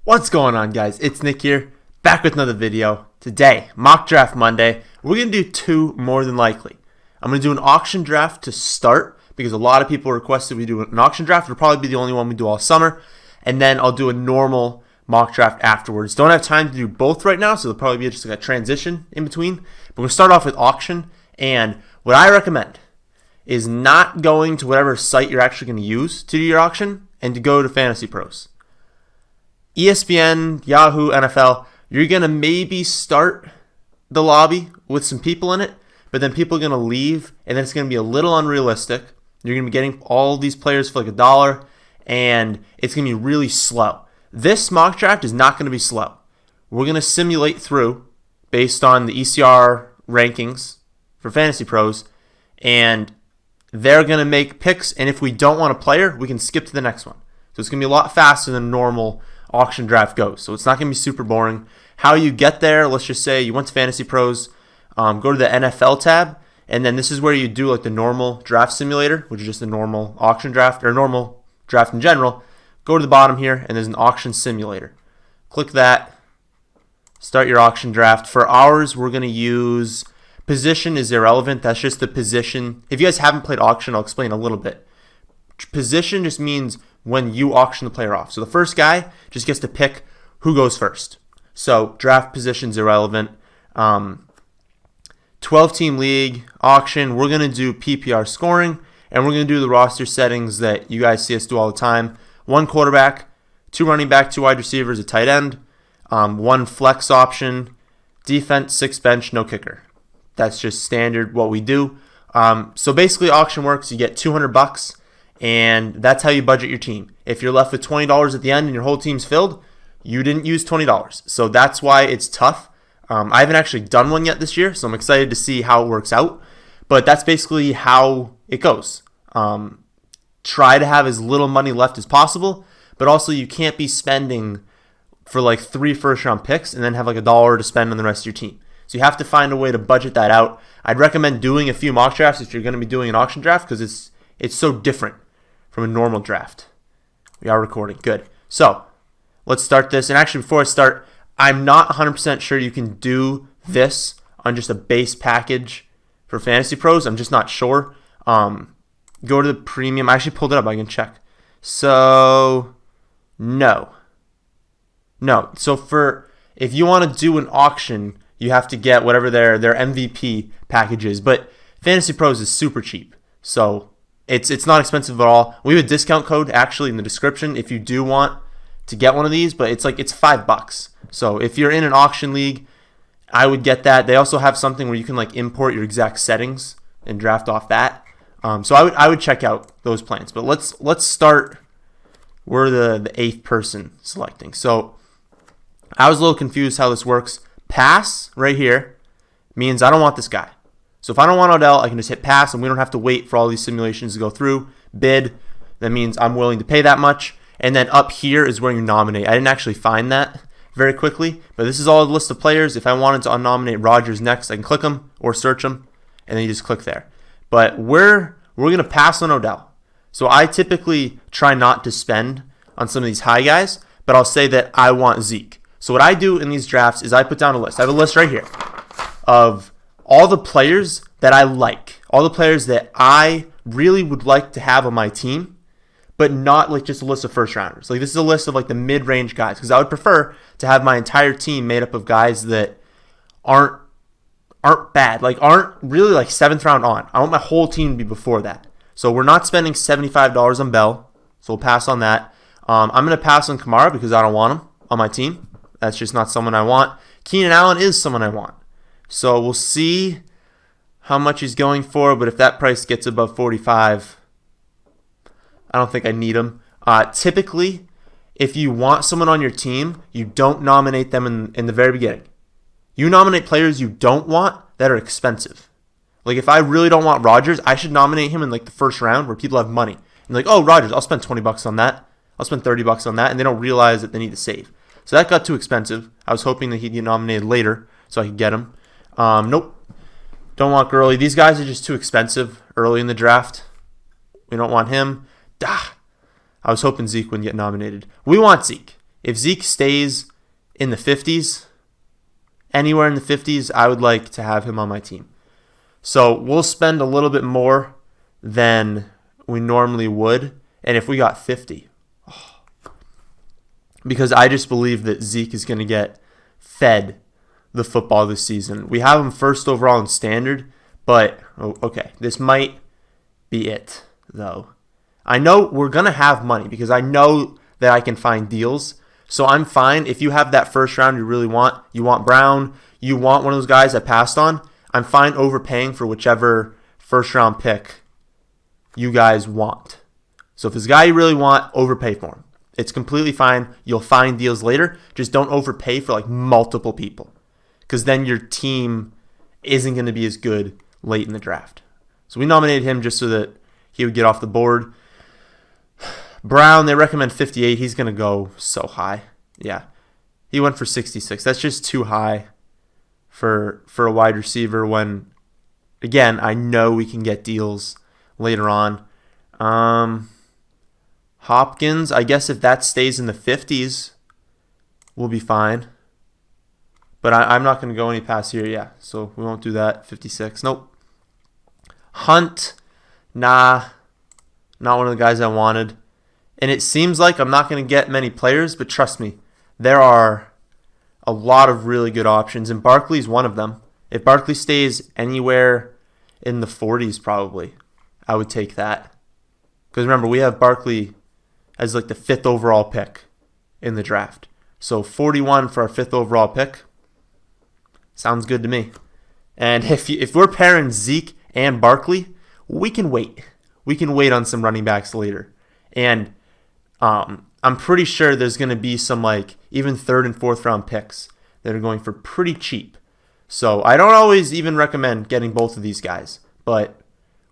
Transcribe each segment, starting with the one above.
What's going on, guys? It's Nick here, back with another video. Today, Mock Draft Monday. We're going to do two more than likely. I'm going to do an auction draft to start because a lot of people requested we do an auction draft. It'll probably be the only one we do all summer. And then I'll do a normal mock draft afterwards. Don't have time to do both right now, so there'll probably be just like a transition in between. But we're going to start off with auction. And what I recommend is not going to whatever site you're actually going to use to do your auction and to go to Fantasy Pros. ESPN, Yahoo, NFL, you're going to maybe start the lobby with some people in it, but then people are going to leave, and then it's going to be a little unrealistic. You're going to be getting all these players for like $1, and it's going to be really slow. This mock draft is not going to be slow. We're going to simulate through based on the ECR rankings for Fantasy Pros, and they're going to make picks, and if we don't want a player, we can skip to the next one. So it's going to be a lot faster than normal auction draft goes. So it's not going to be super boring. How you get there, let's just say you went to Fantasy Pros, go to the NFL tab, and then this is where you do like the normal draft simulator, which is just a normal auction draft or normal draft in general. Go to the bottom here, and there's an auction simulator. Click that. Start your auction draft. For ours, we're going to use position is irrelevant. That's just the position. If you guys haven't played auction, I'll explain a little bit. Position just means when you auction the player off. So the first guy just gets to pick who goes first. So draft position's irrelevant. 12-team league auction, we're going to do PPR scoring, and we're going to do the roster settings that you guys see us do all the time. 1 quarterback, 2 running back, 2 wide receivers, a tight end, 1 flex option, defense, 6 bench, no kicker. That's just standard what we do. So basically auction works, you get $200, and that's how you budget your team. If you're left with $20 at the end and your whole team's filled, you didn't use $20. So that's why it's tough. I haven't actually done one yet this year, so I'm excited to see how it works out. But that's basically how it goes. Try to have as little money left as possible, but also you can't be spending for like 3 first-round picks and then have like $1 to spend on the rest of your team. So you have to find a way to budget that out. I'd recommend doing a few mock drafts if you're going to be doing an auction draft because it's so different from a normal draft. We are recording. Good. So let's start this. And actually, before I start, I'm not 100% sure you can do this on just a base package for Fantasy Pros. I'm just not sure. Go to the premium. I actually pulled it up. I can check. So, no. So if you want to do an auction, you have to get whatever their MVP package is. But Fantasy Pros is super cheap. So it's not expensive at all. We have a discount code actually in the description if you do want to get one of these, but it's $5. So if you're in an auction league, I would get that. They also have something where you can like import your exact settings and draft off that. So I would check out those plans. But let's start. We're the 8th person selecting. So I was a little confused how this works. Pass right here means I don't want this guy. So if I don't want Odell, I can just hit pass, and we don't have to wait for all these simulations to go through. Bid, that means I'm willing to pay that much. And then up here is where you nominate. I didn't actually find that very quickly, but this is all the list of players. If I wanted to unnominate Rodgers next, I can click him or search him, and then you just click there. But we're going to pass on Odell. So I typically try not to spend on some of these high guys, but I'll say that I want Zeke. So what I do in these drafts is I put down a list. I have a list right here of all the players that I like, all the players that I really would like to have on my team, but not like just a list of first rounders. Like this is a list of like the mid-range guys because I would prefer to have my entire team made up of guys that aren't bad, like aren't really like 7th round on. I want my whole team to be before that. So we're not spending $75 on Bell, so we'll pass on that. I'm going to pass on Kamara because I don't want him on my team. That's just not someone I want. Keenan Allen is someone I want. So we'll see how much he's going for, but if that price gets above 45, I don't think I need him. Typically, if you want someone on your team, you don't nominate them in the very beginning. You nominate players you don't want that are expensive. Like if I really don't want Rodgers, I should nominate him in like the first round where people have money. And like, oh, Rodgers, I'll spend $20 on that. I'll spend $30 on that, and they don't realize that they need to save. So that got too expensive. I was hoping that he'd get nominated later so I could get him. Nope. Don't want Gurley. These guys are just too expensive early in the draft. We don't want him. I was hoping Zeke wouldn't get nominated. We want Zeke. If Zeke stays in the 50s, anywhere in the 50s, I would like to have him on my team. So we'll spend a little bit more than we normally would. And if we got 50, because I just believe that Zeke is going to get fed the football this season. We have him first overall in standard, but okay, this might be it, though. I know we're going to have money because I know that I can find deals. So I'm fine. If you have that first round you really want, you want Brown, you want one of those guys I passed on, I'm fine overpaying for whichever first round pick you guys want. So if there's a guy you really want, overpay for him. It's completely fine. You'll find deals later. Just don't overpay for like multiple people, because then your team isn't going to be as good late in the draft. So we nominated him just so that he would get off the board. Brown, they recommend 58. He's going to go so high. Yeah. He went for 66. That's just too high for a wide receiver when, again, I know we can get deals later on. Hopkins, I guess if that stays in the 50s, we'll be fine. But I'm not going to go any past here, yeah. So we won't do that. 56. Nope. Hunt, nah. Not one of the guys I wanted. And it seems like I'm not going to get many players, but trust me, there are a lot of really good options, and Barkley's one of them. If Barkley stays anywhere in the 40s, probably, I would take that. Because remember, we have Barkley as like the 5th overall pick in the draft. So 41 for our 5th overall pick sounds good to me. And if we're pairing Zeke and Barkley, we can wait. We can wait on some running backs later. And I'm pretty sure there's going to be some like even 3rd and 4th round picks that are going for pretty cheap. So I don't always even recommend getting both of these guys, but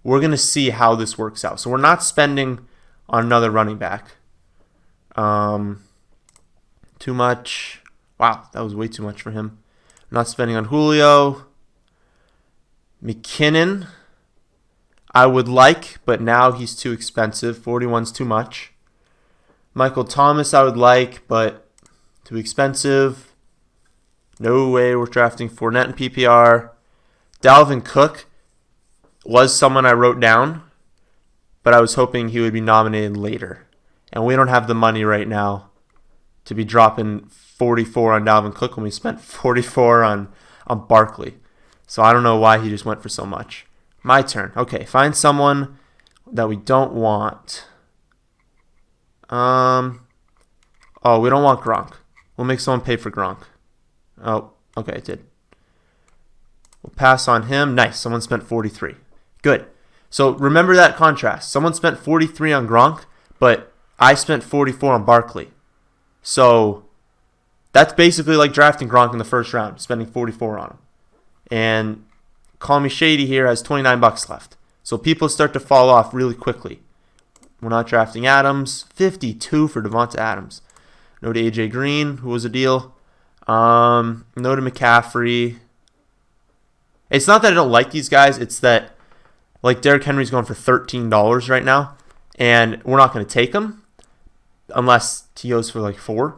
we're going to see how this works out. So we're not spending on another running back. Too much. Wow, that was way too much for him. Not spending on Julio. McKinnon, I would like, but now he's too expensive. 41's too much. Michael Thomas, I would like, but too expensive. No way we're drafting Fournette in PPR. Dalvin Cook was someone I wrote down, but I was hoping he would be nominated later. And we don't have the money right now to be dropping 44 on Dalvin Cook when we spent 44 on Barkley. So I don't know why he just went for so much. My turn. Okay, find someone that we don't want. We don't want Gronk. We'll make someone pay for Gronk. Oh, okay, it did. We'll pass on him. Nice, someone spent 43. Good. So remember that contrast. Someone spent 43 on Gronk, but I spent 44 on Barkley. So that's basically like drafting Gronk in the first round, spending 44 on him. And Call Me Shady here has $29 left. So people start to fall off really quickly. We're not drafting Adams. 52 for Devonta Adams. No to AJ Green, who was a deal. No to McCaffrey. It's not that I don't like these guys. It's that like Derrick Henry's going for $13 right now, and we're not going to take him unless he goes for like 4.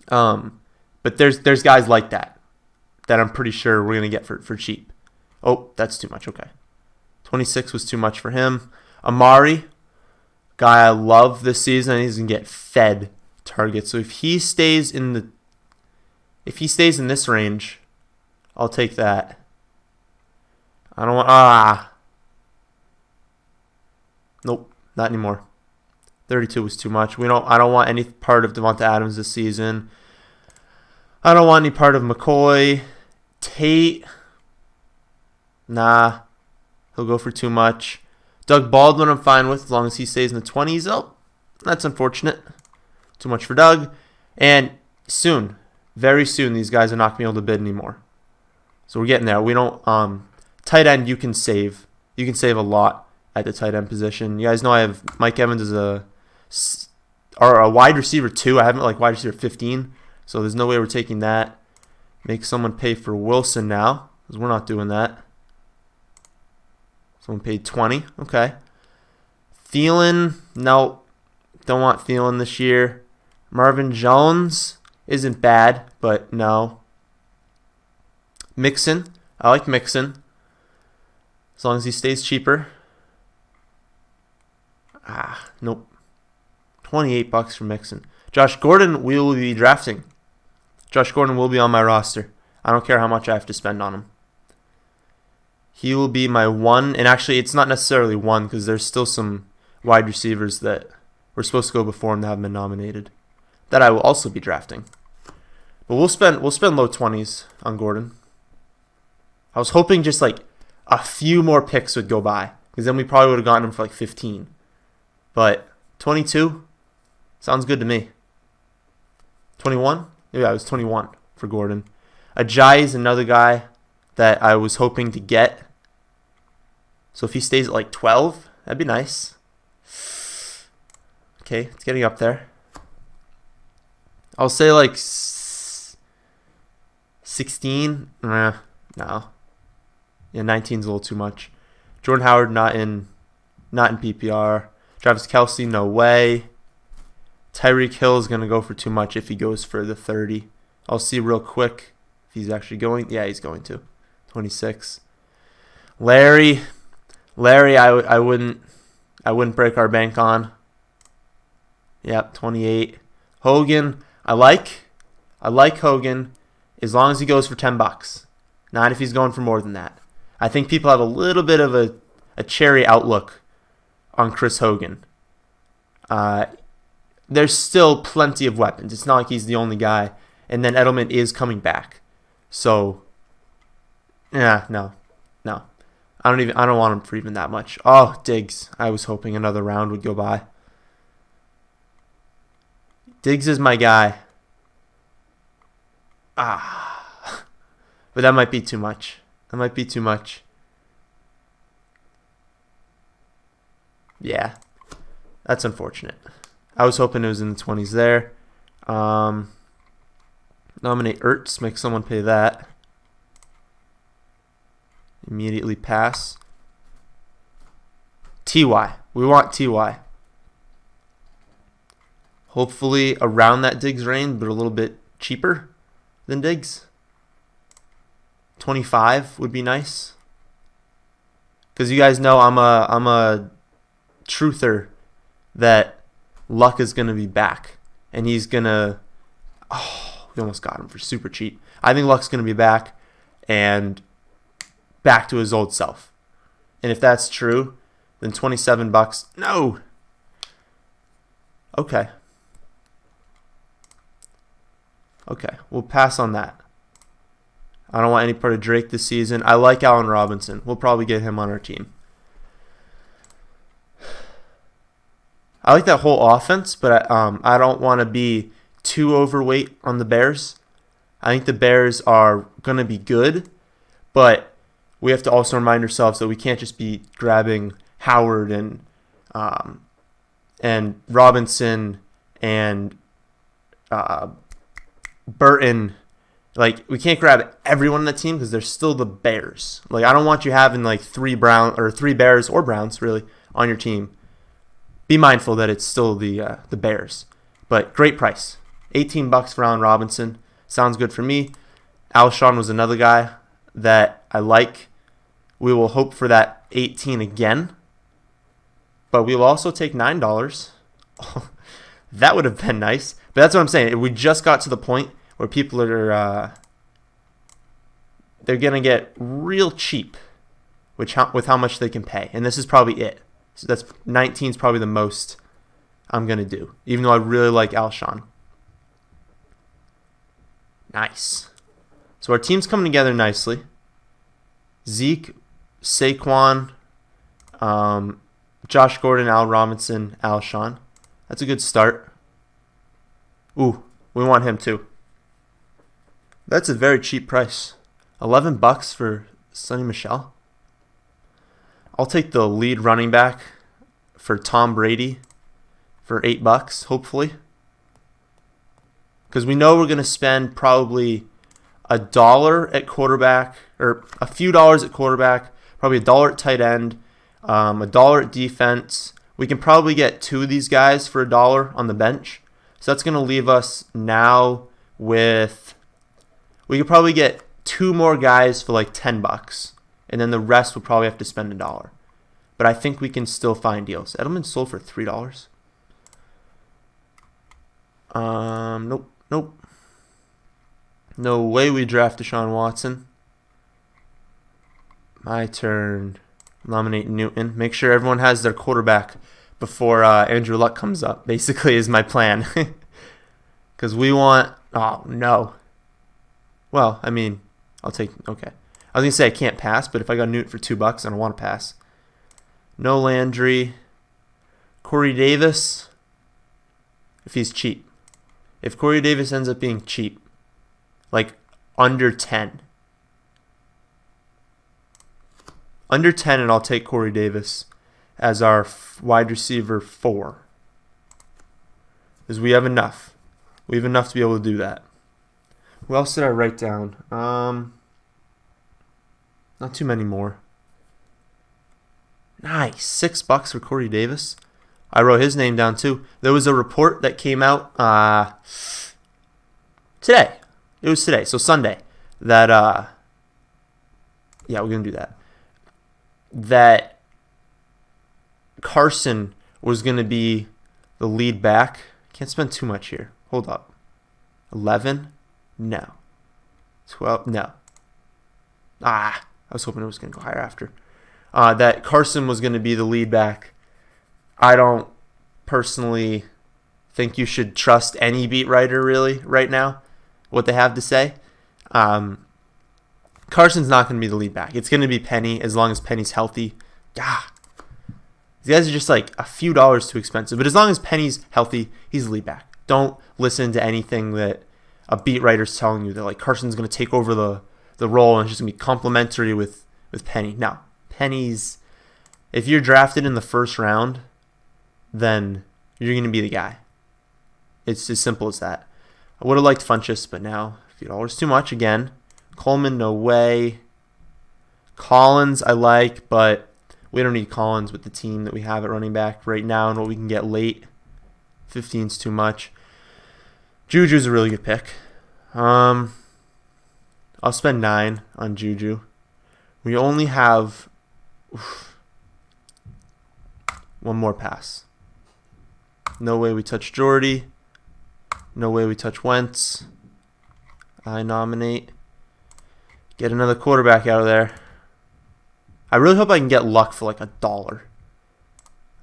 But there's guys like that I'm pretty sure we're going to get for cheap. Oh, that's too much. Okay. 26 was too much for him. Amari, guy I love this season, he's going to get fed targets. So if he stays in this range, I'll take that. I don't want Nope, not anymore. 32 was too much. I don't want any part of Devonta Adams this season. I don't want any part of McCoy. Tate. Nah. He'll go for too much. Doug Baldwin I'm fine with as long as he stays in the 20s. Oh, that's unfortunate. Too much for Doug. And soon, very soon, these guys are not going to be able to bid anymore. So we're getting there. We don't tight end you can save. You can save a lot at the tight end position. You guys know I have Mike Evans as a wide receiver 2. I have him at like wide receiver 15. So there's no way we're taking that. Make someone pay for Wilson now, because we're not doing that. Someone paid 20. Okay. Thielen, no. Don't want Thielen this year. Marvin Jones isn't bad, but no. Mixon. I like Mixon. As long as he stays cheaper. Nope. $28 for Mixon. Josh Gordon we will be drafting. Josh Gordon will be on my roster. I don't care how much I have to spend on him. He will be my one, and actually it's not necessarily one because there's still some wide receivers that were supposed to go before him that haven't been nominated that I will also be drafting. But we'll spend low 20s on Gordon. I was hoping just like a few more picks would go by because then we probably would have gotten him for like 15. But 22 sounds good to me. 21? Yeah, it was 21 for Gordon. Ajayi is another guy that I was hoping to get. So if he stays at like 12, that'd be nice. Okay, it's getting up there. I'll say like 16. No. Yeah, 19's a little too much. Jordan Howard not in PPR. Travis Kelce, no way. Tyreek Hill is going to go for too much if he goes for the 30. I'll see real quick if he's actually going. Yeah, he's going to. 26. Larry, I wouldn't break our bank on. Yep, 28. Hogan, I like Hogan as long as he goes for $10. Not if he's going for more than that. I think people have a little bit of a cherry outlook on Chris Hogan. There's still plenty of weapons. It's not like he's the only guy. And then Edelman is coming back. So, yeah, no. I don't want him for even that much. Oh, Diggs. I was hoping another round would go by. Diggs is my guy. But that might be too much. Yeah. That's unfortunate. I was hoping it was in the 20s there. Nominate Ertz. Make someone pay that. Immediately pass. T.Y. We want T.Y. Hopefully around that Diggs range, but a little bit cheaper than Diggs. 25 would be nice. Because you guys know I'm a truther that Luck is going to be back. And he's going to... Oh, we almost got him for super cheap. I think Luck's going to be back and back to his old self. And if that's true, then $27. No! Okay, we'll pass on that. I don't want any part of Drake this season. I like Allen Robinson. We'll probably get him on our team. I like that whole offense, but I don't want to be too overweight on the Bears. I think the Bears are going to be good, but we have to also remind ourselves that we can't just be grabbing Howard and Robinson and Burton. Like, we can't grab everyone on the team because they're still the Bears. Like, I don't want you having like three Bears or Browns really on your team. Be mindful that it's still the Bears. But great price. $18 for Allen Robinson. Sounds good for me. Alshon was another guy that I like. We will hope for that 18 again. But we will also take $9. That would have been nice. But that's what I'm saying. We just got to the point where people are they're going to get real cheap with how much they can pay. And this is probably it. So that's 19 is probably the most I'm going to do, even though I really like Alshon. Nice. So our team's coming together nicely. Zeke, Saquon, Josh Gordon, Al Robinson, Alshon. That's a good start. Ooh, we want him too. That's a very cheap price. $11 for Sonny Michel. I'll take the lead running back for Tom Brady for $8, hopefully. Because we know we're going to spend probably $1 at quarterback, or a few dollars at quarterback, probably $1 at tight end, $1 at defense. We can probably get two of these guys for $1 on the bench. So that's going to leave us now with, we could probably get 2 more guys for like $10, and then the rest we'll probably have to spend $1. But I think we can still find deals. Edelman sold for $3. Nope, nope. No way we draft Deshaun Watson. My turn. Nominate Newton. Make sure everyone has their quarterback before Andrew Luck comes up, basically, is my plan. Because we want... Oh, no. Well, I mean, I'll take... Okay. I was going to say I can't pass, but if I got Newton for $2, I don't want to pass. No Landry. Corey Davis. If he's cheap. If Corey Davis ends up being cheap, like under 10. Under 10, and I'll take Corey Davis as our wide receiver 4. Because we have enough. We have enough to be able to do that. Who else did I write down? Not too many more. Nice. $6 for Corey Davis. I wrote his name down too. There was a report that came out today. It was today, so Sunday. That yeah, we're gonna do that. That Carson was gonna be the lead back. Can't spend too much here. Hold up. 11? No. 12? No. I was hoping it was gonna go higher after. That Carson was gonna be the lead back. I don't personally think you should trust any beat writer really right now, what they have to say. Carson's not going to be the lead back. It's going to be Penny as long as Penny's healthy. These guys are just like a few dollars too expensive. But as long as Penny's healthy, he's the lead back. Don't listen to anything that a beat writer's telling you that like Carson's going to take over the role and it's just going to be complementary with Penny. No. Penny's, if you're drafted in the first round, then you're going to be the guy. It's as simple as that. I would have liked Funchess, but now a few dollars too much again. Coleman, no way. Collins, I like, but we don't need Collins with the team that we have at running back right now and what we can get late. 15's too much. Juju's a really good pick. I'll spend 9 on Juju. We only have one more pass. No way we touch Jordy. No way we touch Wentz. I nominate. Get another quarterback out of there. I really hope I can get Luck for like $1.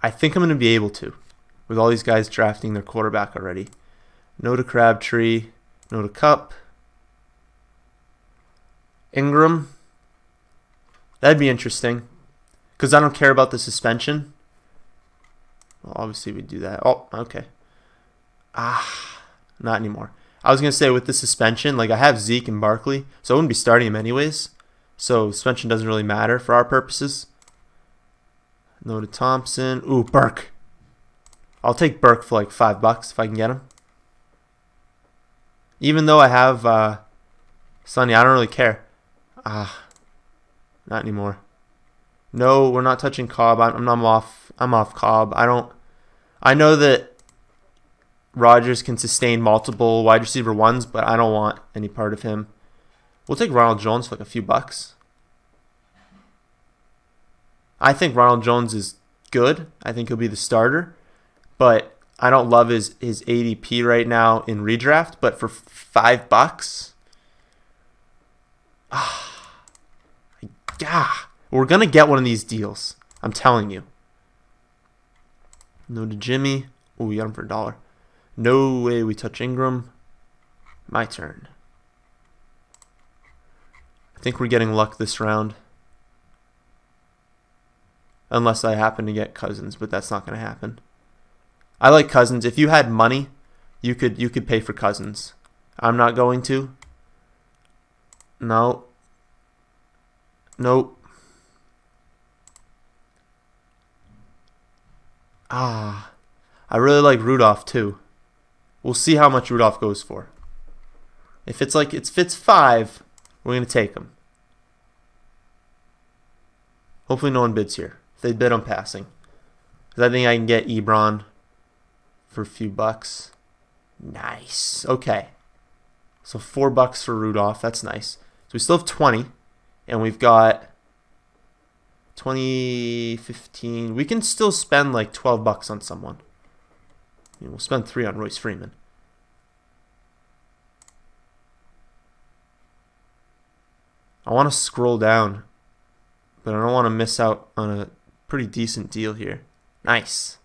I think I'm going to be able to. With all these guys drafting their quarterback already. No to Crabtree. No to Cup. Ingram. That'd be interesting. Because I don't care about the suspension. Well, obviously we'd do that. Oh, okay. Not anymore. I was going to say with the suspension, like I have Zeke and Barkley, so I wouldn't be starting him anyways. So suspension doesn't really matter for our purposes. No to Thompson. Ooh, Burke. I'll take Burke for like $5 if I can get him. Even though I have Sonny, I don't really care. Not anymore. No, we're not touching Cobb. I'm off Cobb. I know that Rodgers can sustain multiple wide receiver ones, but I don't want any part of him. We'll take Ronald Jones for like a few bucks. I think Ronald Jones is good. I think he'll be the starter, but I don't love his ADP right now in redraft. But for $5, we're gonna get one of these deals. I'm telling you. No to Jimmy. Oh, we got him for $1. No way we touch Ingram. My turn. I think we're getting Luck this round. Unless I happen to get Cousins, but that's not going to happen. I like Cousins. If you had money, you could pay for Cousins. I'm not going to. No. Nope. I really like Rudolph too. We'll see how much Rudolph goes for. If it's like it fits 5, we're gonna take him. Hopefully no one bids here. If they bid, I'm passing. Because I think I can get Ebron for a few bucks. Nice. Okay. So $4 for Rudolph. That's nice. So we still have 20. And we've got 20, 15. We can still spend like $12 on someone. We'll spend 3 on Royce Freeman. I want to scroll down, but I don't want to miss out on a pretty decent deal here. Nice.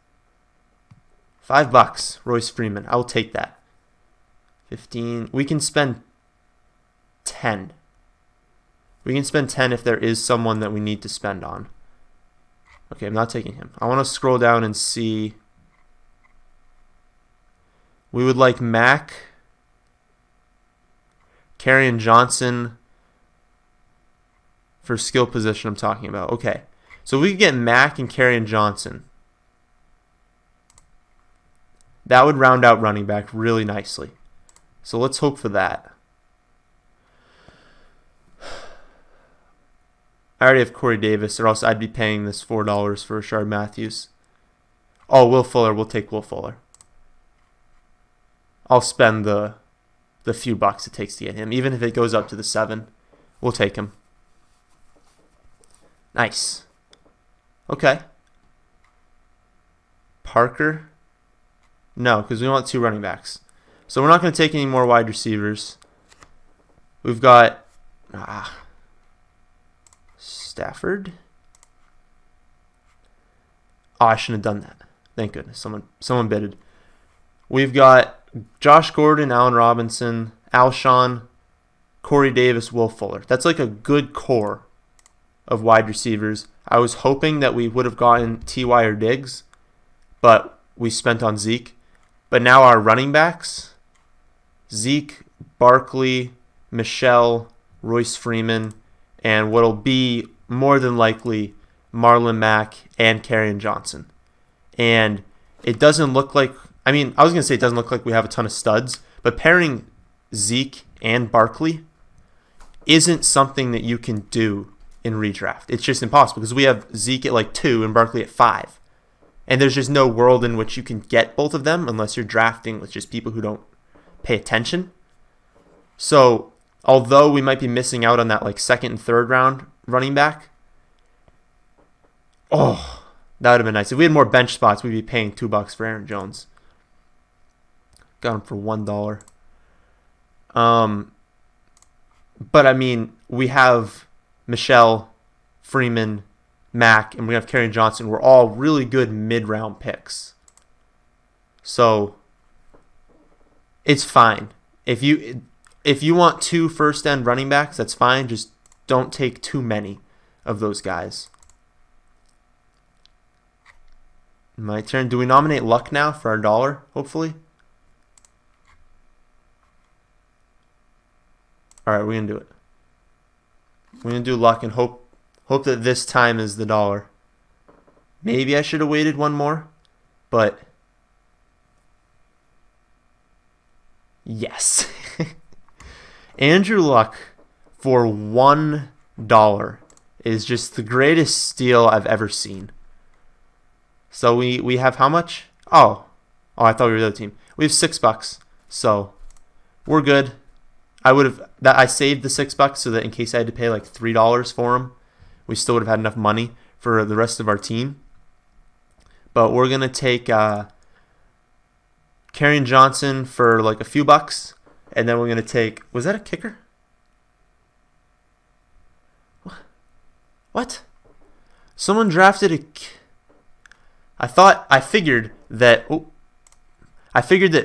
$5, Royce Freeman. I will take that. 15. We can spend 10. We can spend 10 if there is someone that we need to spend on. Okay, I'm not taking him. I want to scroll down and see. We would like Mac, Kerryon Johnson for skill position I'm talking about. Okay, so we could get Mac and Kerryon Johnson. That would round out running back really nicely. So let's hope for that. I already have Corey Davis, or else I'd be paying this $4 for Rashard Matthews. Oh, Will Fuller. We'll take Will Fuller. I'll spend the few bucks it takes to get him. Even if it goes up to the 7, we'll take him. Nice. Okay. Parker? No, because we want 2 running backs. So we're not going to take any more wide receivers. We've got Stafford. Oh, I shouldn't have done that. Thank goodness. Someone bidded. We've got Josh Gordon, Allen Robinson, Alshon, Corey Davis, Will Fuller. That's like a good core of wide receivers. I was hoping that we would have gotten T.Y. or Diggs, but we spent on Zeke. But now our running backs, Zeke, Barkley, Michelle, Royce Freeman, and what'll be more than likely Marlon Mack and Kerryon Johnson. And it doesn't look like, I was going to say it doesn't look like we have a ton of studs, but pairing Zeke and Barkley isn't something that you can do in redraft. It's just impossible because we have Zeke at like 2 and Barkley at 5. And there's just no world in which you can get both of them unless you're drafting with just people who don't pay attention. So, although we might be missing out on that like 2nd and 3rd round running back, that would have been nice. If we had more bench spots, we'd be paying $2 for Aaron Jones. Got him for $1. But we have Michelle, Freeman, Mack, and we have Kerryon Johnson. We're all really good mid-round picks. So it's fine. If you want 2 first-end running backs, that's fine. Just don't take too many of those guys. My turn. Do we nominate Luck now for our $1, hopefully? All right, we're going to do it. We're going to do Luck and hope that this time is the $1. Maybe I should have waited one more, but yes. Andrew Luck for $1 is just the greatest steal I've ever seen. So we have how much? Oh, I thought we were the other team. We have $6, so we're good. I saved the $6 so that in case I had to pay like $3 for him, we still would have had enough money for the rest of our team. But we're going to take Kerryon Johnson for like a few bucks. And then we're going to take... Was that a kicker? What? Someone drafted a... I figured that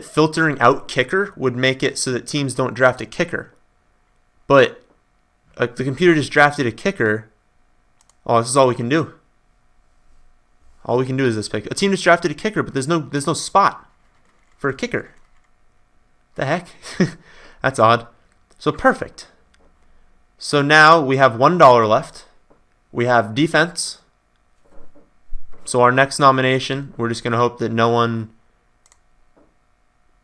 filtering out kicker would make it so that teams don't draft a kicker. But the computer just drafted a kicker. Oh, this is all we can do. All we can do is this pick. A team just drafted a kicker, but there's no spot for a kicker. The heck? That's odd. So perfect. So now we have $1 left. We have defense. So our next nomination, we're just going to hope that no one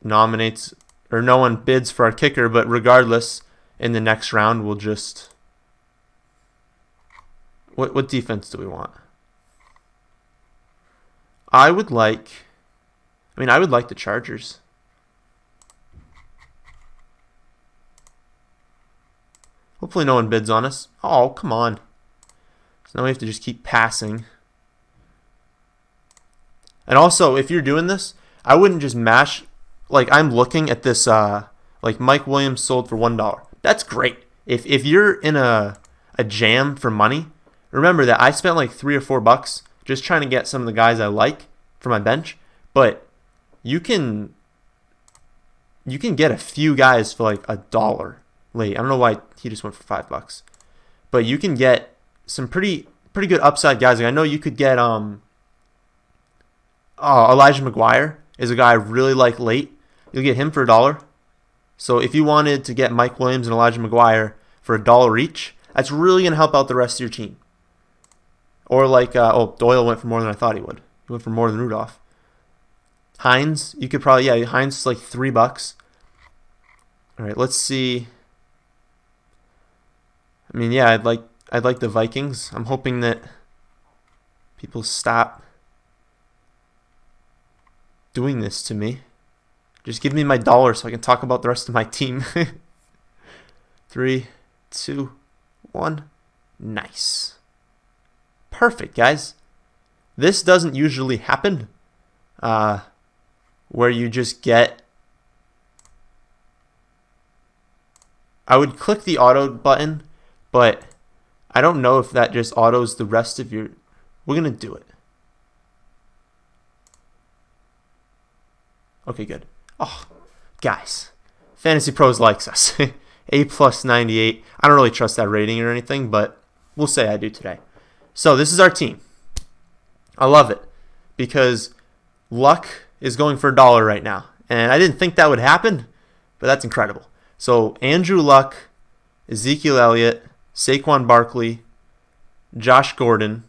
nominates or no one bids for our kicker, but regardless, in the next round we'll just... What defense do we want? I would like the Chargers. Hopefully no one bids on us. Oh, come on. So now we have to just keep passing. And also, if you're doing this, I wouldn't just mash. Like, I'm looking at this, like Mike Williams sold for $1. That's great. If you're in a jam for money, remember that I spent like $3 or $4 just trying to get some of the guys I like for my bench. But you can get a few guys for like $1 late. I don't know why he just went for $5, but you can get some pretty good upside guys. Like, I know you could get Elijah McGuire is a guy I really like late. You'll get him for $1. So if you wanted to get Mike Williams and Elijah McGuire for $1 each, that's really going to help out the rest of your team. Or like, Doyle went for more than I thought he would. He went for more than Rudolph. Hines, you could probably, Hines is like $3. All right, let's see. I mean, yeah, I'd like the Vikings. I'm hoping that people stop doing this to me. Just give me my $1 so I can talk about the rest of my team. 3, 2, 1. Nice. Perfect, guys. This doesn't usually happen. Where you just get... I would click the auto button, but I don't know if that just autos the rest of your... We're going to do it. Okay, good. Oh, guys. Fantasy Pros likes us. A plus 98. I don't really trust that rating or anything, but we'll say I do today. So this is our team. I love it because Luck is going for $1 right now. And I didn't think that would happen, but that's incredible. So Andrew Luck, Ezekiel Elliott, Saquon Barkley, Josh Gordon,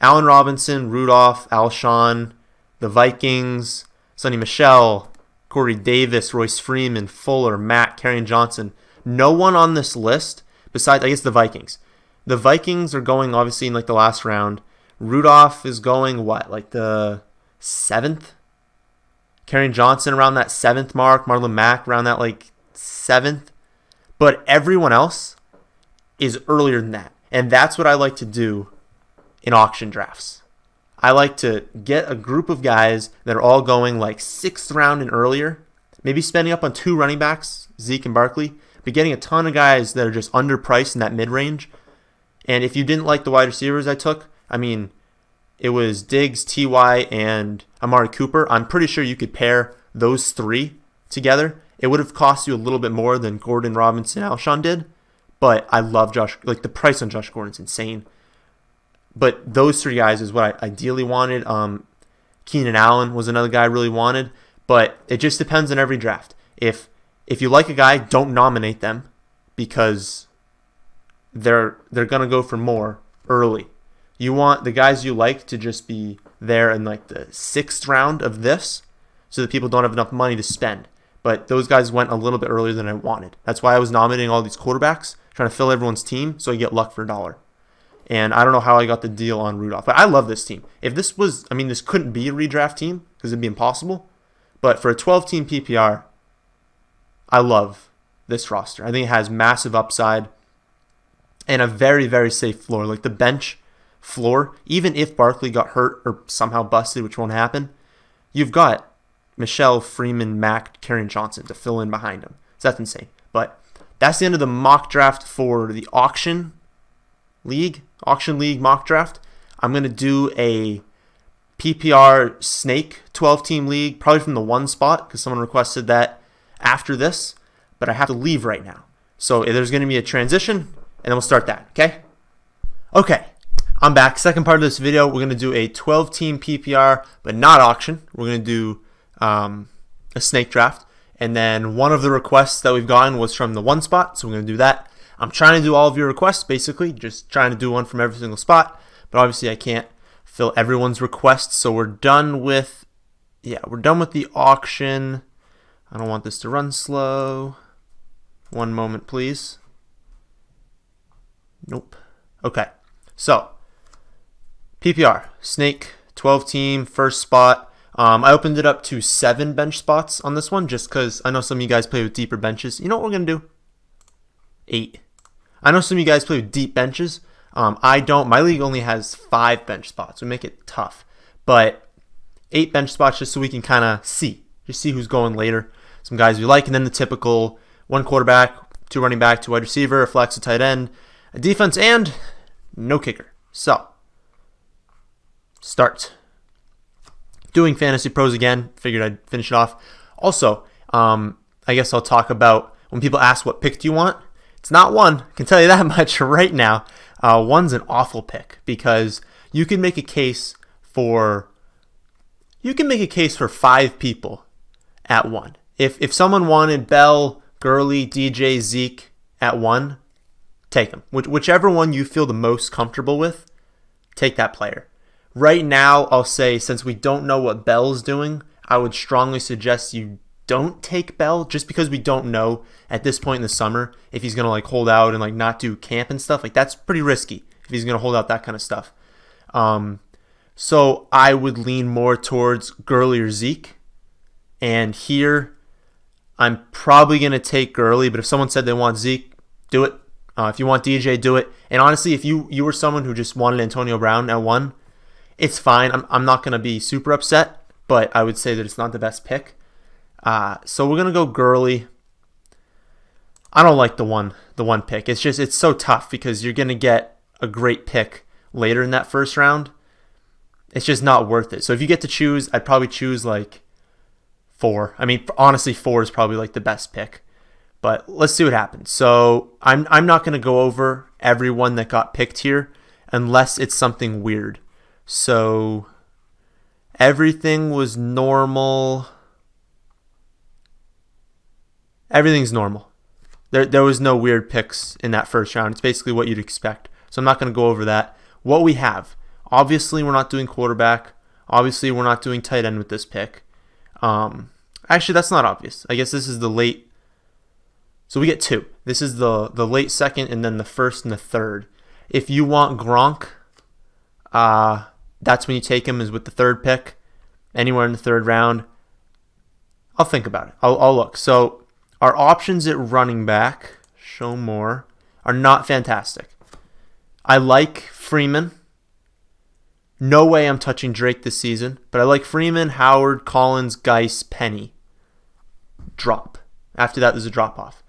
Allen Robinson, Rudolph, Alshon, the Vikings, Sonny Michel, Corey Davis, Royce Freeman, Fuller, Matt, Kerryon Johnson. No one on this list besides, I guess, the Vikings. The Vikings are going, obviously, in like the last round. Rudolph is going, like the 7th? Kerryon Johnson around that 7th mark. Marlon Mack around that like 7th. But everyone else is earlier than that. And that's what I like to do in auction drafts. I like to get a group of guys that are all going like 6th round and earlier. Maybe spending up on 2 running backs, Zeke and Barkley. But getting a ton of guys that are just underpriced in that mid-range. And if you didn't like the wide receivers I took, I mean, it was Diggs, T.Y., and Amari Cooper. I'm pretty sure you could pair those 3 together. It would have cost you a little bit more than Gordon, Robinson, Alshon did. But I love Josh. Like, the price on Josh Gordon's insane. But those 3 guys is what I ideally wanted. Keenan Allen was another guy I really wanted. But it just depends on every draft. If you like a guy, don't nominate them because they're going to go for more early. You want the guys you like to just be there in like the 6th round of this so that people don't have enough money to spend. But those guys went a little bit earlier than I wanted. That's why I was nominating all these quarterbacks, trying to fill everyone's team so I get Luck for $1. And I don't know how I got the deal on Rudolph. But I love this team. If this was, I mean, this couldn't be a redraft team because it'd be impossible. But for a 12-team PPR, I love this roster. I think it has massive upside and a very, very safe floor. Like the bench floor, even if Barkley got hurt or somehow busted, which won't happen, you've got Michelle, Freeman, Mack, Kerryon Johnson to fill in behind him. So that's insane. But that's the end of the mock draft for the auction league mock draft. I'm going to do a PPR snake 12-team league, probably from the 1 spot because someone requested that after this, but I have to leave right now. So there's going to be a transition, and then we'll start that, okay? Okay, I'm back. Second part of this video, we're going to do a 12-team PPR, but not auction. We're going to do a snake draft, and then one of the requests that we've gotten was from the 1 spot, so we're going to do that. I'm trying to do all of your requests, basically, just trying to do one from every single spot, but obviously I can't fill everyone's requests, so we're done with the auction. I don't want this to run slow. 1 moment, please. Nope. Okay, so PPR, snake, 12-team, first spot. I opened it up to 7 bench spots on this one just because I know some of you guys play with deeper benches. You know what we're going to do? 8. I know some of you guys play with deep benches. I don't. My league only has 5 bench spots. We make it tough. But 8 bench spots just so we can kind of see who's going later. Some guys we like, and then the typical 1 quarterback, 2 running back, 2 wide receiver, a flex, a tight end, a defense, and no kicker. So, start. Doing Fantasy Pros again. Figured I'd finish it off. Also, I guess I'll talk about when people ask what pick do you want. It's not 1. I can tell you that much right now. 1's an awful pick because you can make a case for 5 people at 1. If someone wanted Bell, Gurley, DJ, Zeke at 1, take them. Whichever one you feel the most comfortable with, take that player. Right now, I'll say since we don't know what Bell's doing, I would strongly suggest you don't take Bell just because we don't know at this point in the summer if he's going to hold out and not do camp and stuff. That's pretty risky if he's going to hold out that kind of stuff. So I would lean more towards Gurley or Zeke. And here, I'm probably going to take Gurley, but if someone said they want Zeke, do it. If you want DJ, do it. And honestly, if you were someone who just wanted Antonio Brown at 1, it's fine. I'm not going to be super upset, but I would say that it's not the best pick. So we're going to go Gurley. I don't like the one pick. It's so tough because you're going to get a great pick later in that first round. It's just not worth it. So if you get to choose, I'd probably choose 4. I mean, honestly, 4 is probably the best pick. But let's see what happens. So I'm not going to go over everyone that got picked here unless it's something weird. So everything was normal. Everything's normal. There was no weird picks in that first round. It's basically what you'd expect. So I'm not going to go over that. What we have. Obviously, we're not doing quarterback. Obviously, we're not doing tight end with this pick. Actually, that's not obvious. I guess this is the late. So we get 2. This is the late second and then the first and the third. If you want Gronk, that's when you take him is with the 3rd pick. Anywhere in the 3rd round. I'll think about it. I'll look. So our options at running back, show more, are not fantastic. I like Freeman. No way I'm touching Drake this season, but I like Freeman, Howard, Collins, Geis, Penny. Drop. After that, there's a drop off.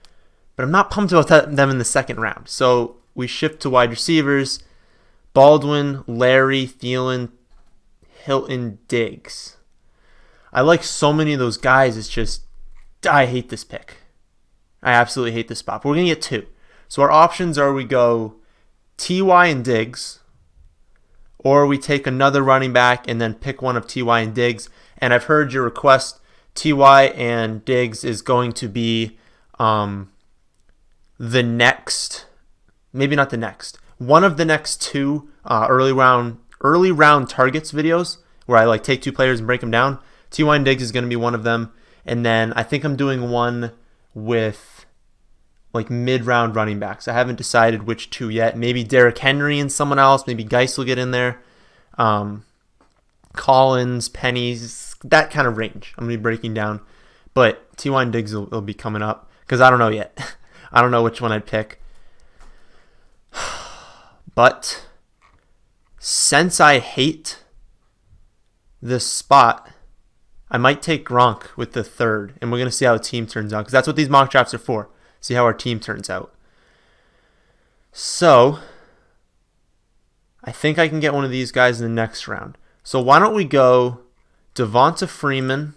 But I'm not pumped about them in the 2nd round. So we shift to wide receivers. Baldwin, Larry, Thielen, Hilton, Diggs. I like so many of those guys. It's just, I hate this pick. I absolutely hate this spot. But we're going to get 2. So our options are we go T.Y. and Diggs, or we take another running back and then pick one of T.Y. and Diggs. And I've heard your request. T.Y. and Diggs is going to be the next, maybe not the next, one of the next 2 early round targets videos where I take 2 players and break them down. T.Y. and Diggs is going to be one of them. And then I think I'm doing one with mid-round running backs. I haven't decided which 2 yet. Maybe Derrick Henry and someone else. Maybe Geis will get in there. Collins, Pennies, that kind of range I'm going to be breaking down. But T.Y. and Diggs will be coming up because I don't know yet. I don't know which one I'd pick. But since I hate this spot, I might take Gronk with the 3rd, and we're going to see how the team turns out because that's what these mock drafts are for. See how our team turns out. So, I think I can get one of these guys in the next round. So why don't we go Devonta Freeman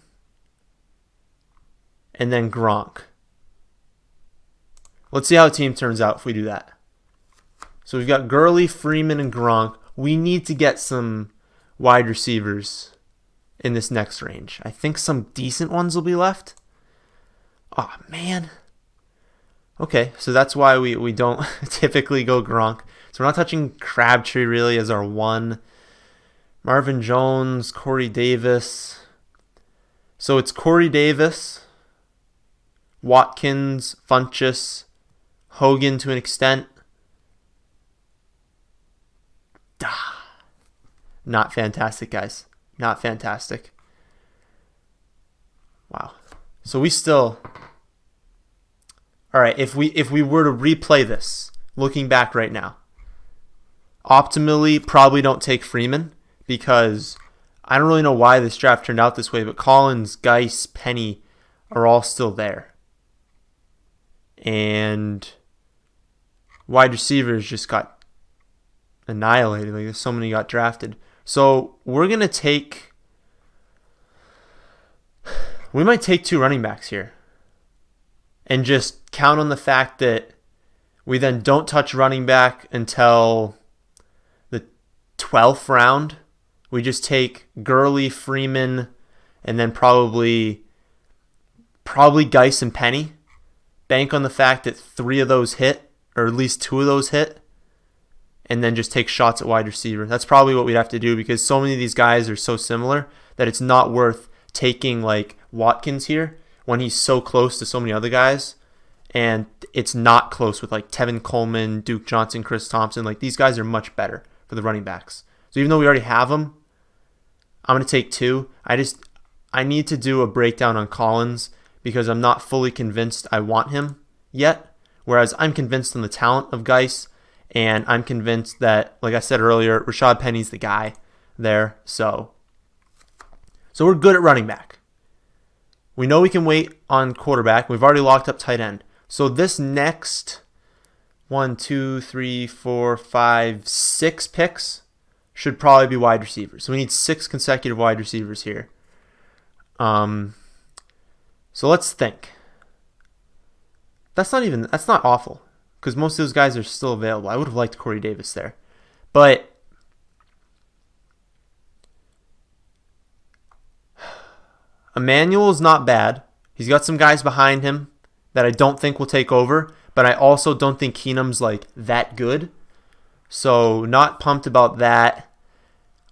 and then Gronk. Let's see how the team turns out if we do that. So we've got Gurley, Freeman, and Gronk. We need to get some wide receivers in this next range. I think some decent ones will be left. Oh, man. Okay, so that's why we don't typically go Gronk. So we're not touching Crabtree really as our 1. Marvin Jones, Corey Davis. So it's Corey Davis, Watkins, Funchess, Hogan to an extent. Not fantastic, guys. Not fantastic. Wow. So we still All right, if we were to replay this, looking back right now, optimally probably don't take Freeman because I don't really know why this draft turned out this way, but Collins, Geis, Penny are all still there. And wide receivers just got annihilated. Like, so many got drafted. So we might take 2 running backs here and just count on the fact that we then don't touch running back until the 12th round. We just take Gurley, Freeman, and then probably Geis and Penny. Bank on the fact that 3 of those hit, or at least 2 of those hit, and then just take shots at wide receiver. That's probably what we'd have to do because so many of these guys are so similar that it's not worth taking like Watkins here when he's so close to so many other guys. And it's not close with like Tevin Coleman, Duke Johnson, Chris Thompson. Like, these guys are much better for the running backs. So even though we already have them, I'm going to take 2. I need to do a breakdown on Collins because I'm not fully convinced I want him yet. Whereas I'm convinced on the talent of Geis, and I'm convinced that, like I said earlier, Rashad Penny's the guy there. So we're good at running back. We know we can wait on quarterback. We've already locked up tight end. So this next 1, 2, 3, 4, 5, 6 picks should probably be wide receivers. So we need 6 consecutive wide receivers here. So let's think. That's not awful because most of those guys are still available. I would have liked Corey Davis there. But Emmanuel's not bad. He's got some guys behind him that I don't think will take over, but I also don't think Keenum's like that good. So not pumped about that.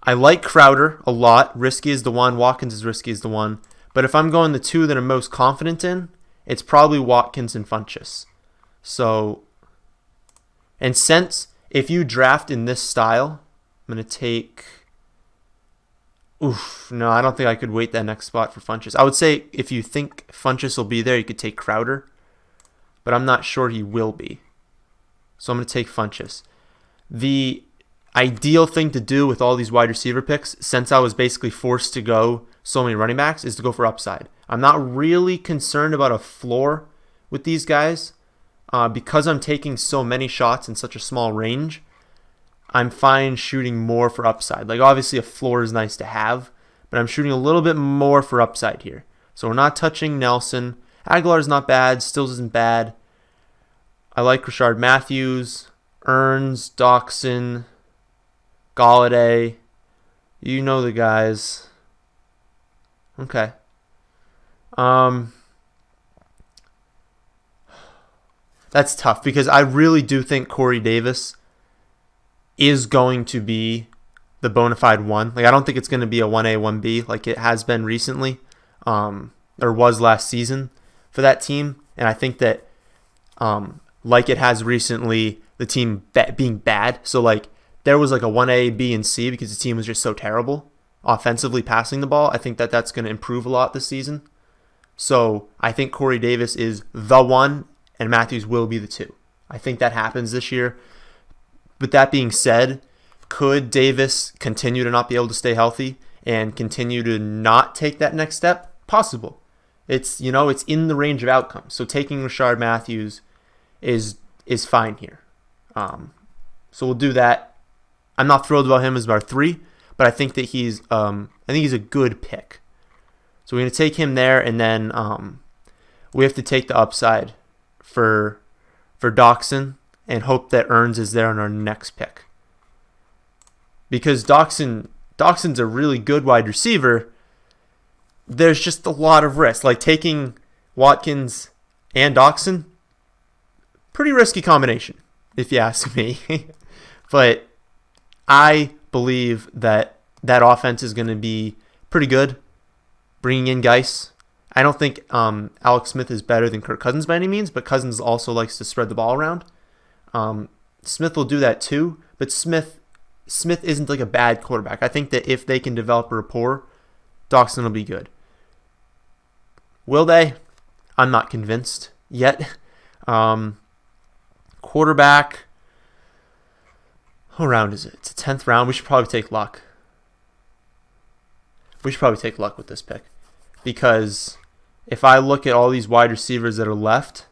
I like Crowder a lot. Risky is the one. Watkins is risky is the one. But if I'm going the 2 that I'm most confident in, it's probably Watkins and Funchess. So, and since if you draft in this style, I'm going to take... No, I don't think I could wait that next spot for Funchess. I would say if you think Funchess will be there, you could take Crowder. But I'm not sure he will be. So I'm going to take Funchess. The ideal thing to do with all these wide receiver picks, since I was basically forced to go so many running backs, is to go for upside. I'm not really concerned about a floor with these guys because I'm taking so many shots in such a small range. I'm fine shooting more for upside. Like, obviously a floor is nice to have, but I'm shooting a little bit more for upside here. So we're not touching Nelson. Aguilar's not bad. Stills isn't bad. I like Rashard Matthews, Earns, Doxson, Galladay. You know the guys. Okay. That's tough because I really do think Corey Davis is going to be the bona fide one. Like, I don't think it's going to be a 1A, 1B like it has been recently, or was last season for that team. And I think that, like it has recently, the team being bad. So, like, there was like a 1A, B, and C because the team was just so terrible offensively passing the ball. I think that that's going to improve a lot this season. So I think Corey Davis is the 1 and Matthews will be the 2. I think that happens this year. But that being said, could Davis continue to not be able to stay healthy and continue to not take that next step? Possible. It's in the range of outcomes. So taking Rashard Matthews is fine here. So we'll do that. I'm not thrilled about him as our 3, but I think that he's a good pick. So we're going to take him there, and then we have to take the upside for Doxson and hope that Earns is there on our next pick. Because Doxson's a really good wide receiver, there's just a lot of risk. Like, taking Watkins and Doxson, pretty risky combination, if you ask me. But I believe that offense is going to be pretty good, bringing in Geis. I don't think Alex Smith is better than Kirk Cousins by any means, but Cousins also likes to spread the ball around. Smith will do that too, but Smith isn't like a bad quarterback. I think that if they can develop a rapport, Doxson will be good. Will they? I'm not convinced yet. Quarterback. What round is it? It's a 10th round. We should probably take luck. We should probably take luck with this pick. Because if I look at all these wide receivers that are left,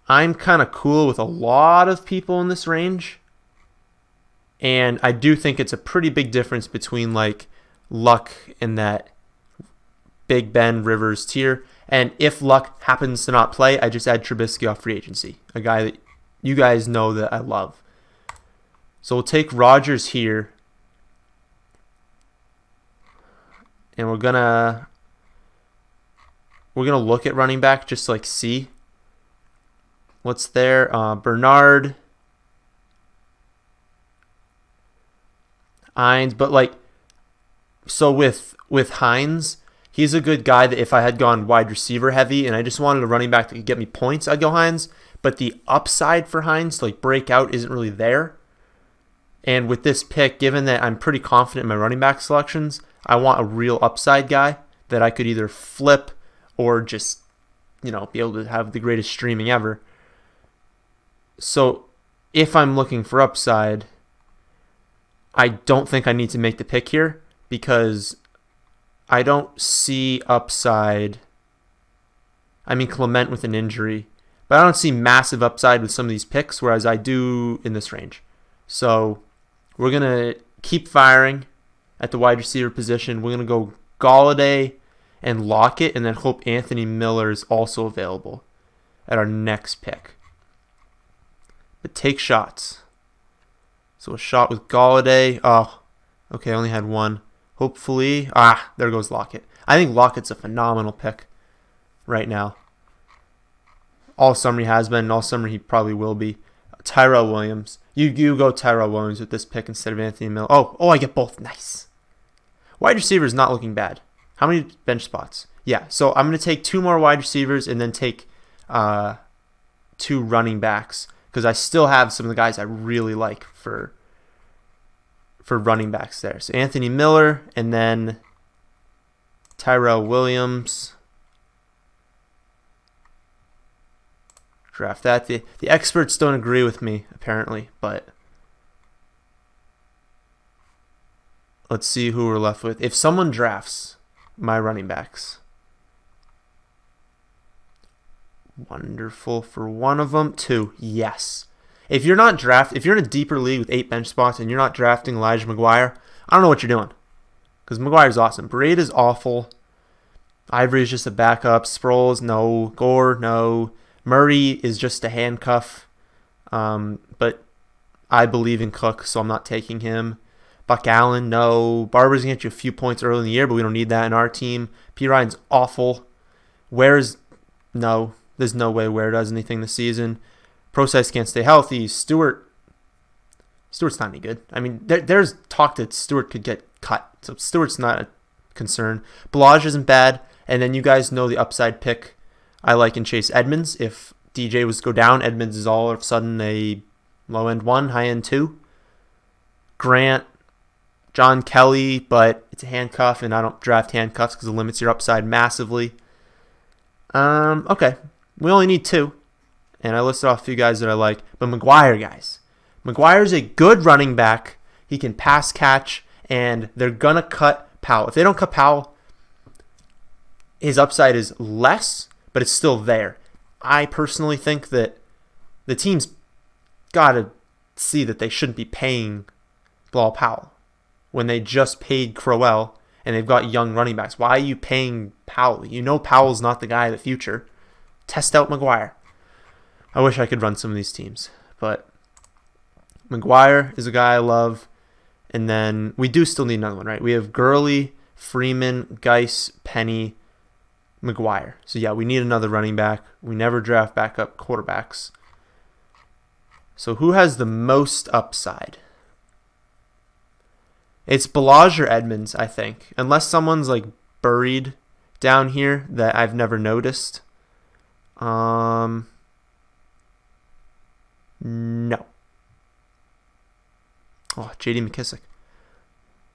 I'm kind of cool with a lot of people in this range. And I do think it's a pretty big difference between like Luck and that Big Ben Rivers tier. And if Luck happens to not play, I just add Trubisky off free agency, a guy that you guys know that I love. So we'll take Rodgers here. And we're gonna look at running back just to like see what's there. Bernard, Hines, but like so with Hines, he's a good guy that if I had gone wide receiver heavy and I just wanted a running back that could get me points, I'd go Hines. But the upside for Hines to like break out isn't really there. And with this pick, given that I'm pretty confident in my running back selections, I want a real upside guy that I could either flip or just, be able to have the greatest streaming ever. So if I'm looking for upside, I don't think I need to make the pick here because I don't see upside. I mean, Clement with an injury, but I don't see massive upside with some of these picks, whereas I do in this range. So we're going to keep firing at the wide receiver position. We're going to go Golladay and Lockett and then hope Anthony Miller is also available at our next pick. But take shots. So a shot with Golladay. Oh, okay, I only had one. Hopefully. There goes Lockett. I think Lockett's a phenomenal pick right now. All summer he has been, and all summer he probably will be. Tyrell Williams. You go Tyrell Williams with this pick instead of Anthony Miller. Oh, I get both. Nice. Wide receiver is not looking bad. How many bench spots? Yeah, so I'm going to take 2 more wide receivers and then take 2 running backs because I still have some of the guys I really like for running backs there. So Anthony Miller and then Tyrell Williams. Draft that. The experts don't agree with me, apparently, but let's see who we're left with. If someone drafts my running backs, wonderful for one of them. 2, yes. If you're in a deeper league with 8 bench spots and you're not drafting Elijah McGuire, I don't know what you're doing. Because McGuire's awesome. Breida awful. Ivory's just a backup. Sproles, no. Gore, no. Murray is just a handcuff. But I believe in Cook, so I'm not taking him. Buck Allen, no. Barber's going to get you a few points early in the year, but we don't need that in our team. P. Ryan's awful. No. There's no way Ware does anything this season. Process can't stay healthy. Stewart's not any good. I mean, there's talk that Stewart could get cut, so Stewart's not a concern. Balaj isn't bad, and then you guys know the upside pick I like in Chase Edmonds. If DJ was to go down, Edmonds is all of a sudden a low-end 1, high-end 2. Grant, John Kelly, but it's a handcuff, and I don't draft handcuffs because it limits your upside massively. Okay, we only need 2. And I listed off a few guys that I like. But McGuire, guys. McGuire's a good running back. He can pass catch. And they're going to cut Powell. If they don't cut Powell, his upside is less, but it's still there. I personally think that the team's got to see that they shouldn't be paying Bilal Powell when they just paid Crowell and they've got young running backs. Why are you paying Powell? You know Powell's not the guy of the future. Test out McGuire. I wish I could run some of these teams, but McGuire is a guy I love. And then we do still need another one, right? We have Gurley, Freeman, Geis, Penny, McGuire. So yeah, we need another running back. We never draft backup quarterbacks. So who has the most upside? It's Balaj or Edmonds, I think. Unless someone's like buried down here that I've never noticed. No. Oh, J.D. McKissick.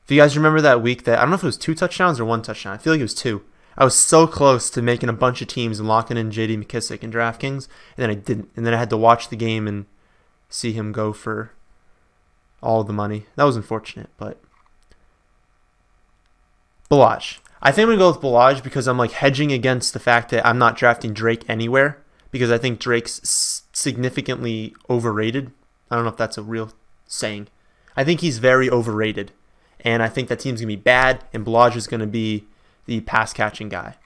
If you guys remember that week that, I don't know if it was 2 touchdowns or 1 touchdown. I feel like it was 2. I was so close to making a bunch of teams and locking in J.D. McKissic in DraftKings, and then I didn't. And then I had to watch the game and see him go for all the money. That was unfortunate, but Balaj. I think I'm going to go with Balaj because I'm like hedging against the fact that I'm not drafting Drake anywhere because I think Drake's significantly overrated. I don't know if that's a real saying. I think he's very overrated, and I think that team's going to be bad, and Balaj is going to be the pass-catching guy.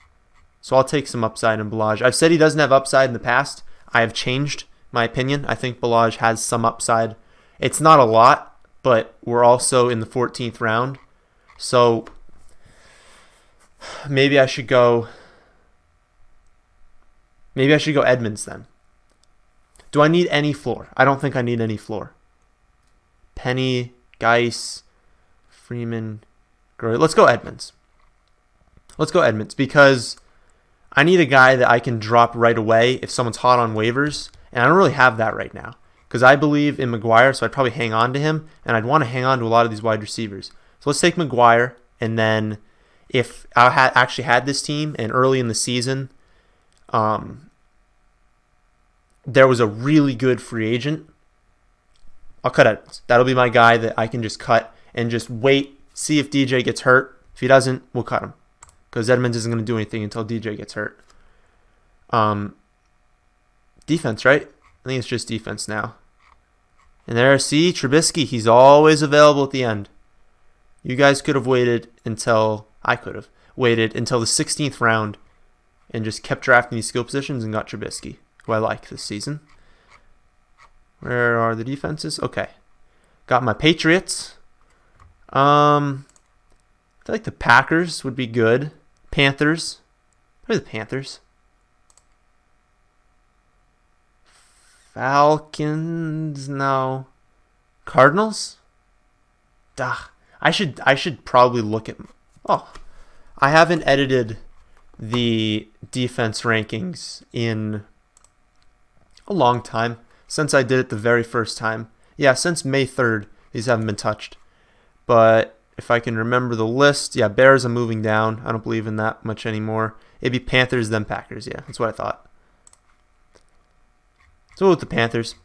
So I'll take some upside in Balaj. I've said he doesn't have upside in the past. I have changed my opinion. I think Balaj has some upside. It's not a lot, but we're also in the 14th round. So maybe I should go Edmonds then. Do I need any floor? I don't think I need any floor. Penny, Geis, Freeman, Gurley. Let's go Edmonds. Let's go Edmonds because I need a guy that I can drop right away if someone's hot on waivers, and I don't really have that right now because I believe in McGuire, so I'd probably hang on to him, and I'd want to hang on to a lot of these wide receivers. So let's take McGuire, and then if I had actually had this team and early in the season there was a really good free agent, I'll cut Edmonds. That'll be my guy that I can just cut and just wait, see if DJ gets hurt. If he doesn't, we'll cut him because Edmonds isn't going to do anything until DJ gets hurt. Defense, right? I think it's just defense now. And there, see, Trubisky, he's always available at the end. You guys could have waited until, I could have waited until the 16th round and just kept drafting these skill positions and got Trubisky, who I like this season. Where are the defenses? Okay. Got my Patriots. I feel like the Packers would be good. Panthers. What are the Panthers? Falcons? No. Cardinals? Duh. I should probably look at... Oh. I haven't edited the defense rankings in a long time. Since I did it the very first time. Yeah, since May 3rd, these haven't been touched. But if I can remember the list, yeah, Bears are moving down. I don't believe in that much anymore. It'd be Panthers, then Packers. Yeah, that's what I thought. So with the Panthers,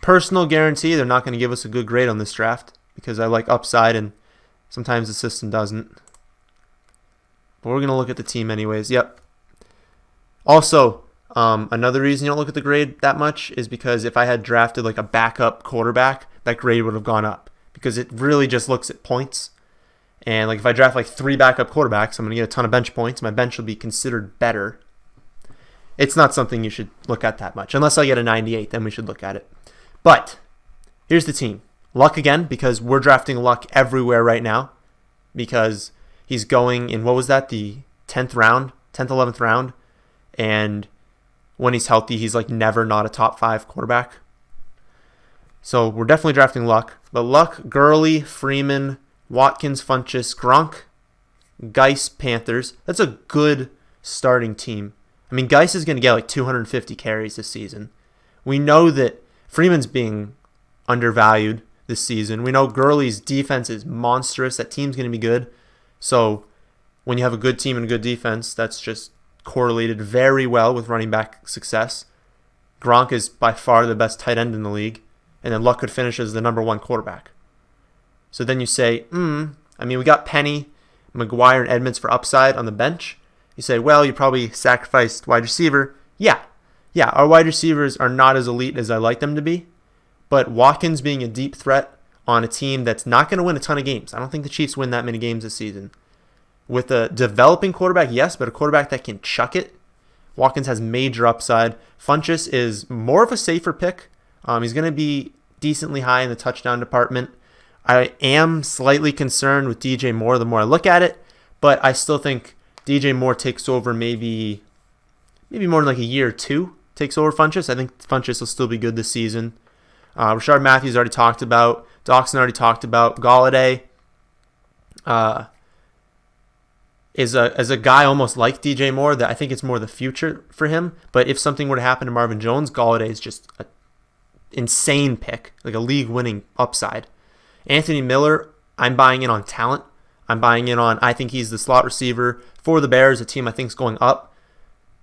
personal guarantee they're not going to give us a good grade on this draft because I like upside and sometimes the system doesn't. But we're going to look at the team anyways. Yep. Also, another reason you don't look at the grade that much is because if I had drafted like a backup quarterback, that grade would have gone up because it really just looks at points. And like if I draft like 3 backup quarterbacks, I'm going to get a ton of bench points. My bench will be considered better. It's not something you should look at that much. Unless I get a 98, then we should look at it. But here's the team. Luck again because we're drafting Luck everywhere right now because he's going in, what was that, the 10th round, 10th, 11th round. And when he's healthy, he's like never not a top 5 quarterback. So we're definitely drafting Luck. But Luck, Gurley, Freeman, Watkins, Funchess, Gronk, Geis, Panthers. That's a good starting team. I mean, Geis is going to get like 250 carries this season. We know that Freeman's being undervalued this season. We know Gurley's defense is monstrous. That team's going to be good. So when you have a good team and a good defense, that's just correlated very well with running back success. Gronk is by far the best tight end in the league. And then Luck could finish as the number 1 quarterback. So then you say, we got Penny, McGuire, and Edmonds for upside on the bench. You say, well, you probably sacrificed wide receiver. Yeah, our wide receivers are not as elite as I like them to be. But Watkins being a deep threat on a team that's not going to win a ton of games. I don't think the Chiefs win that many games this season. With a developing quarterback, yes, but a quarterback that can chuck it. Watkins has major upside. Funchess is more of a safer pick. He's going to be decently high in the touchdown department. I am slightly concerned with DJ Moore the more I look at it, but I still think DJ Moore takes over maybe more than like a year or 2, takes over Funchess. I think Funchess will still be good this season. Rashard Matthews already talked about. Doxson already talked about. Galladay is a guy almost like DJ Moore that I think it's more the future for him. But if something were to happen to Marvin Jones, Galladay is just an insane pick, like a league-winning upside. Anthony Miller, I'm buying in on talent. I'm buying in on. I think he's the slot receiver for the Bears, a team I think is going up.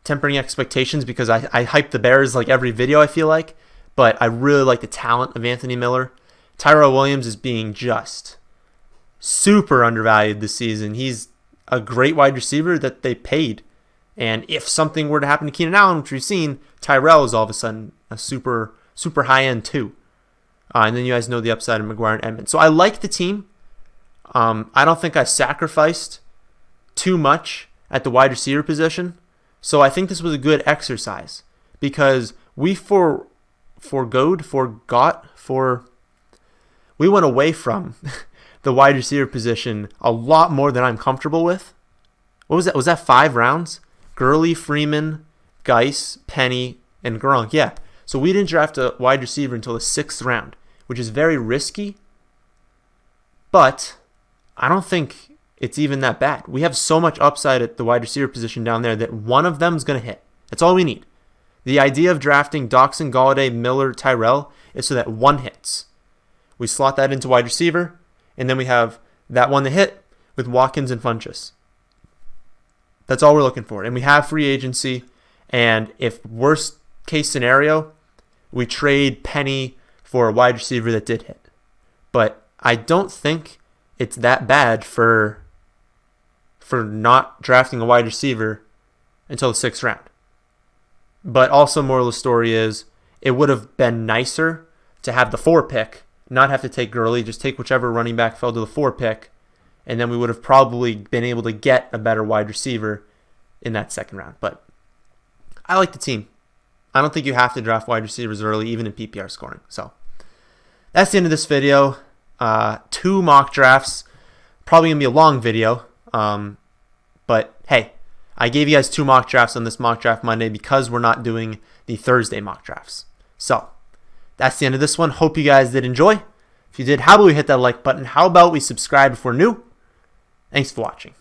Tempering expectations because I hype the Bears like every video, I feel like. But I really like the talent of Anthony Miller. Tyrell Williams is being just super undervalued this season. He's a great wide receiver that they paid. And if something were to happen to Keenan Allen, which we've seen, Tyrell is all of a sudden a super high end too. And then you guys know the upside of McGuire and Edmonds. So I like the team. I don't think I sacrificed too much at the wide receiver position. So I think this was a good exercise because we we went away from the wide receiver position a lot more than I'm comfortable with. What was that? Was that 5 rounds? Gurley, Freeman, Geis, Penny, and Gronk. Yeah. So we didn't draft a wide receiver until the 6th round, which is very risky. But I don't think it's even that bad. We have so much upside at the wide receiver position down there that one of them is going to hit. That's all we need. The idea of drafting Doxson, Golladay, Miller, Tyrell is so that one hits. We slot that into wide receiver, and then we have that one to hit with Watkins and Funchess. That's all we're looking for. And we have free agency, and if worst case scenario, we trade Penny for a wide receiver that did hit. But I don't think it's that bad for not drafting a wide receiver until the 6th round. But also, moral of the story is it would have been nicer to have the 4 pick, not have to take Gurley, just take whichever running back fell to the 4 pick, and then we would have probably been able to get a better wide receiver in that 2nd round. But I like the team. I don't think you have to draft wide receivers early, even in PPR scoring. So that's the end of this video. 2 mock drafts. Probably going to be a long video. But hey, I gave you guys 2 mock drafts on this Mock Draft Monday because we're not doing the Thursday mock drafts. So that's the end of this one. Hope you guys did enjoy. If you did, how about we hit that like button? How about we subscribe if we're new? Thanks for watching.